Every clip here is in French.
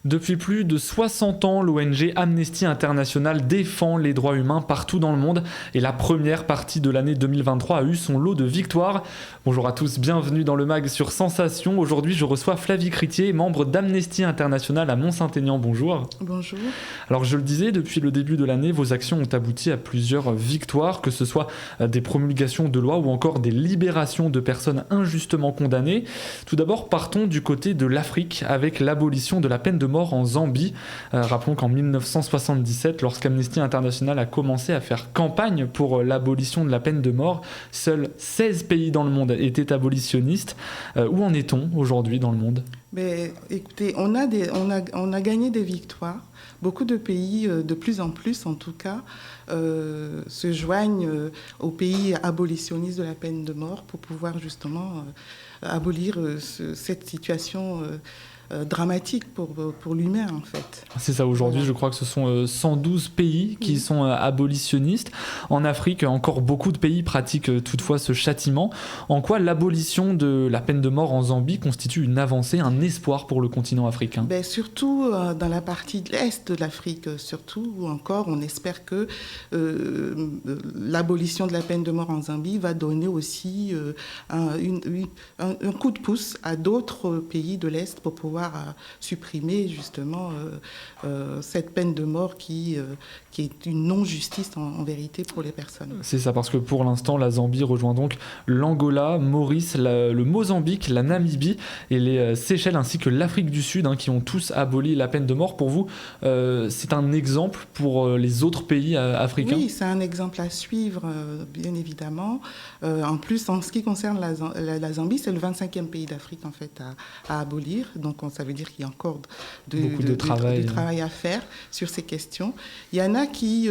Depuis plus de 60 ans, l'ONG Amnesty International défend les droits humains partout dans le monde et la première partie de l'année 2023 a eu son lot de victoires. Bonjour à tous, bienvenue dans le MAG sur Sensation. Aujourd'hui, je reçois Flavie Critier, membre d'Amnesty International à Mont-Saint-Aignan. Bonjour. Bonjour. Alors je le disais, depuis le début de l'année, vos actions ont abouti à plusieurs victoires, que ce soit des promulgations de lois ou encore des libérations de personnes injustement condamnées. Tout d'abord, partons du côté de l'Afrique avec l'abolition de la peine de mort en Zambie. Rappelons qu'en 1977, lorsqu'Amnesty International a commencé à faire campagne pour l'abolition de la peine de mort, seuls 16 pays dans le monde étaient abolitionnistes. Où en est-on aujourd'hui dans le monde ? Mais, écoutez, on a gagné des victoires. Beaucoup de pays, de plus en plus en tout cas, se joignent aux pays abolitionnistes de la peine de mort pour pouvoir justement abolir cette situation dramatique pour l'humain en fait. C'est ça, aujourd'hui voilà. Je crois que ce sont 112 pays qui sont abolitionnistes. En Afrique, encore beaucoup de pays pratiquent toutefois ce châtiment. En quoi l'abolition de la peine de mort en Zambie constitue une avancée, un espoir pour le continent africain ? Surtout dans la partie de l'Est de l'Afrique, surtout, où encore on espère que l'abolition de la peine de mort en Zambie va donner aussi un coup de pouce à d'autres pays de l'Est pour pouvoir supprimer justement cette peine de mort qui est une non-justice en vérité pour les personnes. C'est ça, parce que pour l'instant, la Zambie rejoint donc l'Angola, Maurice, le Mozambique, la Namibie et les Seychelles ainsi que l'Afrique du Sud qui ont tous aboli la peine de mort. Pour vous, c'est un exemple pour les autres pays africains ? Oui, c'est un exemple à suivre, bien évidemment. En plus, en ce qui concerne la Zambie, c'est le 25e pays d'Afrique en fait à abolir. Donc ça veut dire qu'il y a encore beaucoup de travail à faire sur ces questions. Il y en a qui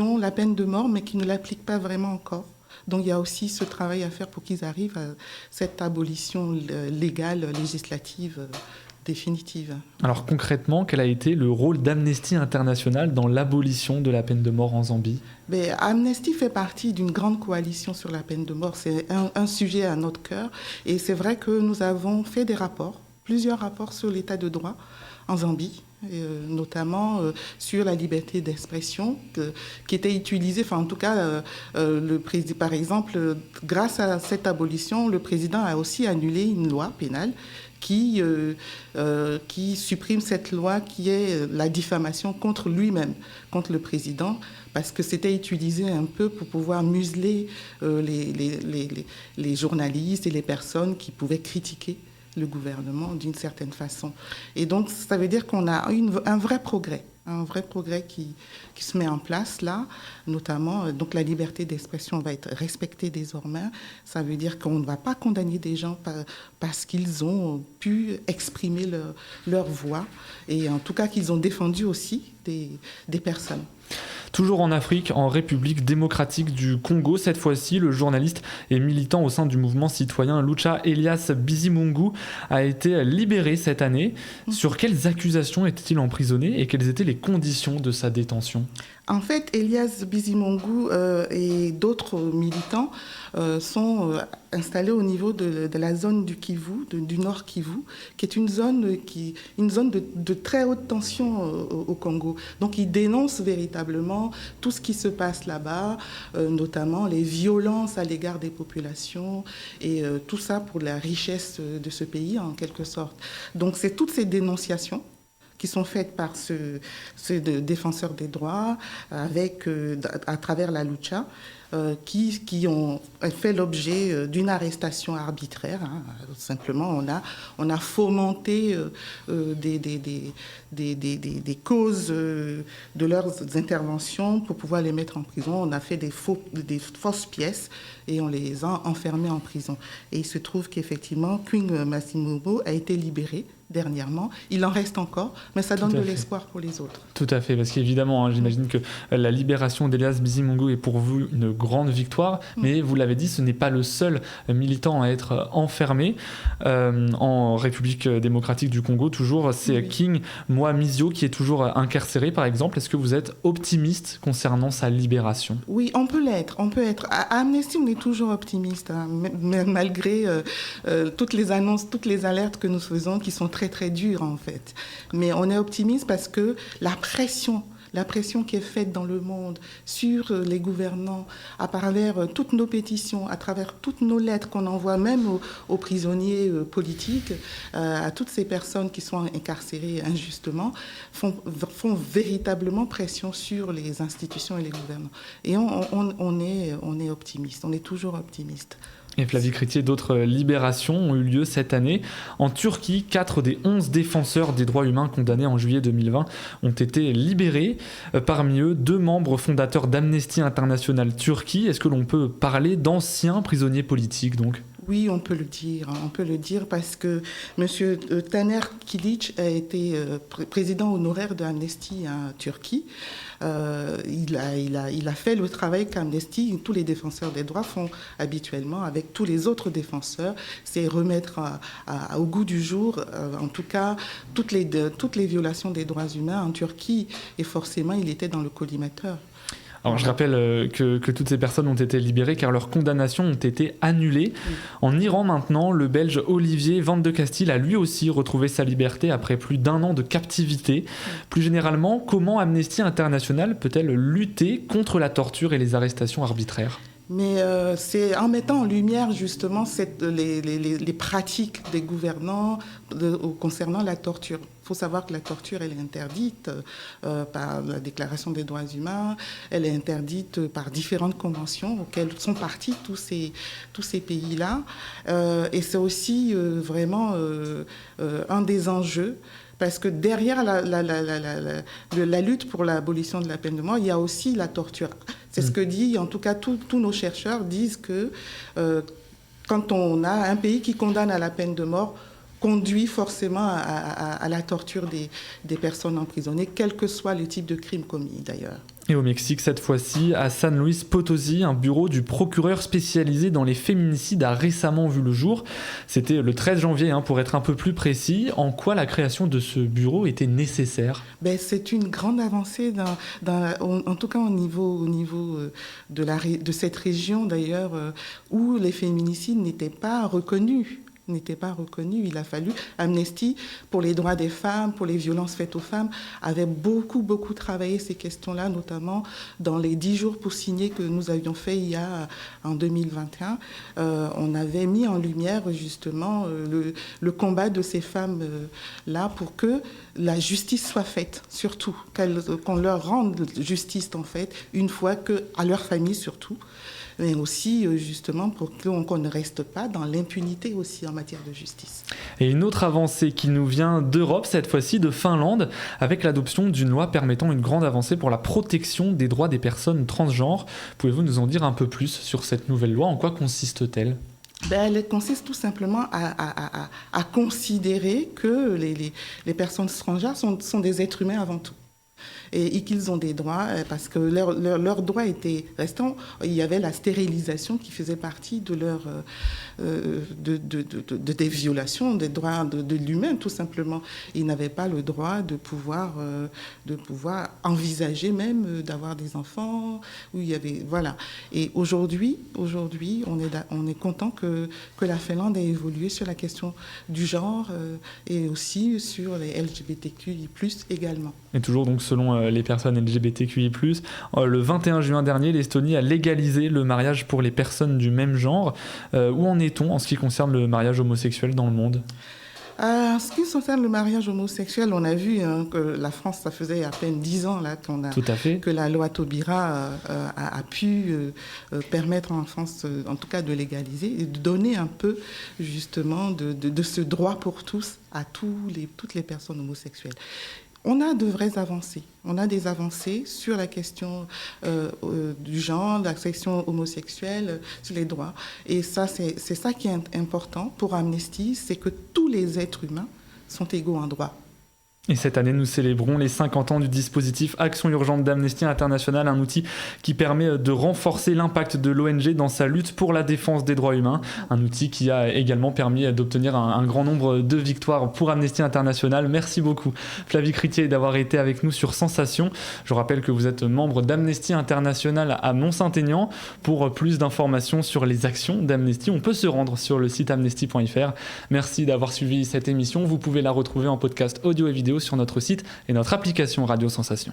ont la peine de mort, mais qui ne l'appliquent pas vraiment encore. Donc il y a aussi ce travail à faire pour qu'ils arrivent à cette abolition légale, législative, définitive. Alors concrètement, quel a été le rôle d'Amnesty International dans l'abolition de la peine de mort en Zambie ? Amnesty fait partie d'une grande coalition sur la peine de mort. C'est un sujet à notre cœur. Et c'est vrai que nous avons fait plusieurs rapports sur l'état de droit en Zambie, notamment sur la liberté d'expression qui était utilisée, enfin en tout cas, par exemple, grâce à cette abolition, le président a aussi annulé une loi pénale qui supprime cette loi qui est la diffamation contre lui-même, contre le président, parce que c'était utilisé un peu pour pouvoir museler les journalistes et les personnes qui pouvaient critiquer le gouvernement d'une certaine façon. Et donc, ça veut dire qu'on a un vrai progrès qui se met en place là, notamment, donc la liberté d'expression va être respectée désormais. Ça veut dire qu'on ne va pas condamner des gens parce qu'ils ont pu exprimer leur voix et en tout cas qu'ils ont défendu aussi des personnes. Toujours en Afrique, en République démocratique du Congo, cette fois-ci, le journaliste et militant au sein du mouvement citoyen Lucha Elias Bizimungu a été libéré cette année. Sur quelles accusations était-il emprisonné et quelles étaient les conditions de sa détention ? En fait, Elias Bizimungu et d'autres militants sont installés au niveau de la zone du Kivu, du Nord Kivu, qui est une zone de très haute tension au Congo. Donc, ils dénoncent véritablement tout ce qui se passe là-bas, notamment les violences à l'égard des populations et tout ça pour la richesse de ce pays, en quelque sorte. Donc, c'est toutes ces dénonciations qui sont faites par ce défenseur des droits à travers la lucha, qui ont fait l'objet d'une arrestation arbitraire. Simplement, on a fomenté des causes de leurs interventions pour pouvoir les mettre en prison. On a fait des fausses pièces et on les a enfermés en prison. Et il se trouve qu'effectivement, King Massimobo a été libéré dernièrement. Il en reste encore, mais ça donne de l'espoir pour les autres. Tout à fait, parce qu'évidemment, j'imagine que la libération d'Elias Bizimungu est pour vous une grande victoire, mais vous l'avez dit, ce n'est pas le seul militant à être enfermé. En République démocratique du Congo, toujours, c'est King Mwamizio qui est toujours incarcéré, par exemple. Est-ce que vous êtes optimiste concernant sa libération ? Oui, on peut l'être. À Amnesty, on est toujours optimiste, malgré toutes les annonces, toutes les alertes que nous faisons, qui sont très très dur en fait. Mais on est optimiste parce que la pression qui est faite dans le monde sur les gouvernants, à travers toutes nos pétitions, à travers toutes nos lettres qu'on envoie même aux prisonniers politiques, à toutes ces personnes qui sont incarcérées injustement, font véritablement pression sur les institutions et les gouvernants. Et on est optimiste, on est toujours optimiste. Et Flavie Critier, d'autres libérations ont eu lieu cette année. En Turquie, 4 des 11 défenseurs des droits humains condamnés en juillet 2020 ont été libérés. Parmi eux, 2 membres fondateurs d'Amnesty International Turquie. Est-ce que l'on peut parler d'anciens prisonniers politiques donc ? Oui, on peut le dire parce que M. Taner Kilic a été président honoraire de Amnesty en Turquie. Il a fait le travail qu'Amnesty, tous les défenseurs des droits font habituellement avec tous les autres défenseurs, c'est remettre au goût du jour, en tout cas, toutes les violations des droits humains en Turquie. Et forcément, il était dans le collimateur. Alors je rappelle que toutes ces personnes ont été libérées car leurs condamnations ont été annulées. En Iran maintenant, le Belge Olivier Van de Castille a lui aussi retrouvé sa liberté après plus d'1 an de captivité. Plus généralement, comment Amnesty International peut-elle lutter contre la torture et les arrestations arbitraires ? Mais c'est en mettant en lumière justement les pratiques des gouvernants concernant la torture. Il faut savoir que la torture, elle est interdite par la Déclaration des droits humains, elle est interdite par différentes conventions auxquelles sont partis tous ces pays-là. Et c'est aussi vraiment un des enjeux. Parce que derrière la lutte pour l'abolition de la peine de mort, il y a aussi la torture. C'est ce que dit, en tout cas, tous nos chercheurs disent que quand on a un pays qui condamne à la peine de mort, conduit forcément à la torture des personnes emprisonnées, quel que soit le type de crime commis d'ailleurs. Et au Mexique, cette fois-ci, à San Luis Potosí, un bureau du procureur spécialisé dans les féminicides a récemment vu le jour. C'était le 13 janvier, pour être un peu plus précis. En quoi la création de ce bureau était nécessaire ? C'est une grande avancée, en tout cas au niveau de cette région d'ailleurs, où les féminicides n'étaient pas reconnus. Il a fallu Amnesty, pour les droits des femmes, pour les violences faites aux femmes, avait beaucoup travaillé ces questions-là, notamment dans les 10 jours pour signer que nous avions fait en 2021. On avait mis en lumière justement le combat de ces femmes-là pour que la justice soit faite, surtout, qu'on leur rende justice en fait, une fois à leur famille surtout, mais aussi justement pour qu'on ne reste pas dans l'impunité aussi en matière de justice. Et une autre avancée qui nous vient d'Europe, cette fois-ci de Finlande, avec l'adoption d'une loi permettant une grande avancée pour la protection des droits des personnes transgenres. Pouvez-vous nous en dire un peu plus sur cette nouvelle loi ? En quoi consiste-t-elle ? Elle consiste tout simplement à considérer que les personnes transgenres sont des êtres humains avant tout. Et qu'ils ont des droits, parce que leurs droits étaient restants. Il y avait la stérilisation qui faisait partie de des violations des droits de l'humain, tout simplement. Ils n'avaient pas le droit de pouvoir envisager même d'avoir des enfants. Où il y avait, voilà. Et aujourd'hui, on est content que la Finlande ait évolué sur la question du genre et aussi sur les LGBTQI+, également. Et toujours donc selon les personnes LGBTQI+, le 21 juin dernier, l'Estonie a légalisé le mariage pour les personnes du même genre. Où en est-on en ce qui concerne le mariage homosexuel dans le monde ? En ce qui concerne le mariage homosexuel, on a vu que la France, ça faisait à peine 10 ans là, que la loi Taubira a pu permettre en France, en tout cas de légaliser et de donner un peu justement de ce droit pour tous à toutes les personnes homosexuelles. On a de vraies avancées. On a des avancées sur la question du genre, la question homosexuelle, sur les droits. Et ça, c'est ça qui est important pour Amnesty, c'est que tous les êtres humains sont égaux en droit. Et cette année, nous célébrons les 50 ans du dispositif Action urgente d'Amnesty International, un outil qui permet de renforcer l'impact de l'ONG dans sa lutte pour la défense des droits humains. Un outil qui a également permis d'obtenir un grand nombre de victoires pour Amnesty International. Merci beaucoup Flavie Critier d'avoir été avec nous sur Sensation. Je rappelle que vous êtes membre d'Amnesty International à Mont-Saint-Aignan. Pour plus d'informations sur les actions d'Amnesty, on peut se rendre sur le site amnesty.fr. Merci d'avoir suivi cette émission. Vous pouvez la retrouver en podcast audio et vidéo sur notre site et notre application Radio Sensation.